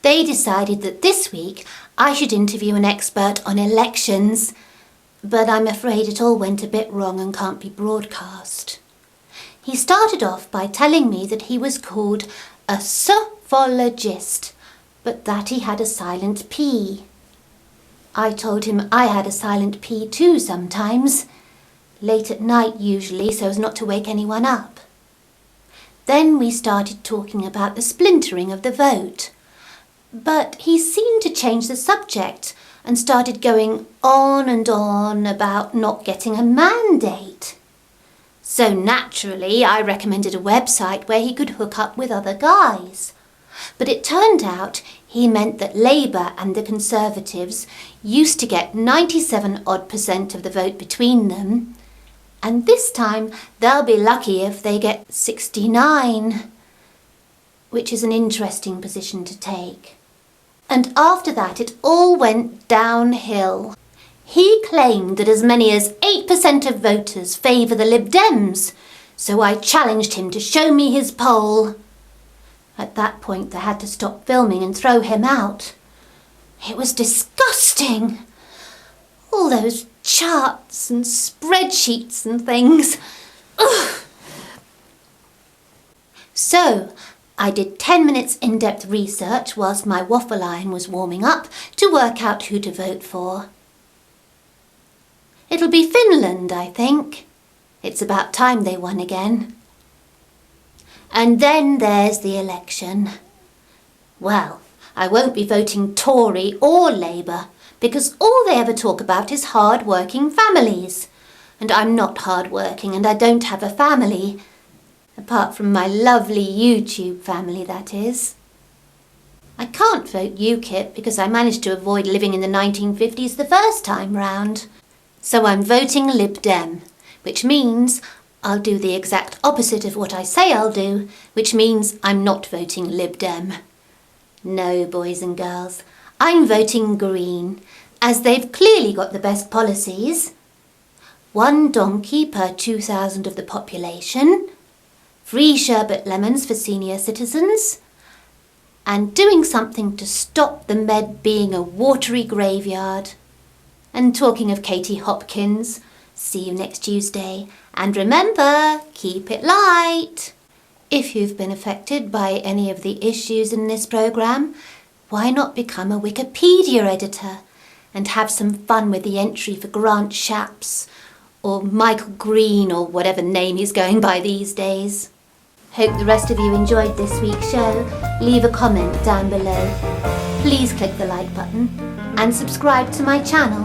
they decided that this week I should interview an expert on elections, but I'm afraid it all went a bit wrong and can't be broadcast. He started off by telling me that he was called a sophologist, but that he had a silent P. I told him I had a silent P too sometimes, late at night usually, so as not to wake anyone up. Then we started talking about the splintering of the vote, but he seemed to change the subject and started going on and on about not getting a mandate. So naturally, I recommended a website where he could hook up with other guys. But it turned out he meant that Labour and the Conservatives used to get 97% of the vote between them, and this time they'll be lucky if they get 69, which is an interesting position to take. And after that it all went downhill. He claimed that as many as 8% of voters favour the Lib Dems, so I challenged him to show me his poll. At that point they had to stop filming and throw him out. It was disgusting. All those charts and spreadsheets and things. Ugh. So, I did 10 minutes in-depth research whilst my waffle iron was warming up to work out who to vote for. It'll be Finland, I think. It's about time they won again. And then there's the election. Well, I won't be voting Tory or Labour because all they ever talk about is hard-working families. And I'm not hard-working and I don't have a family. Apart from my lovely YouTube family, that is. I can't vote UKIP because I managed to avoid living in the 1950s the first time round. So I'm voting Lib Dem, which means I'll do the exact opposite of what I say I'll do, which means I'm not voting Lib Dem. No, boys and girls, I'm voting Green, as they've clearly got the best policies. 1 donkey per 2,000 of the population, free sherbet lemons for senior citizens, and doing something to stop the Med being a watery graveyard. And talking of Katie Hopkins, see you next Tuesday. And remember, keep it light. If you've been affected by any of the issues in this programme, why not become a Wikipedia editor and have some fun with the entry for Grant Shapps or Michael Green or whatever name he's going by these days. Hope the rest of you enjoyed this week's show. Leave a comment down below. Please click the like button and subscribe to my channel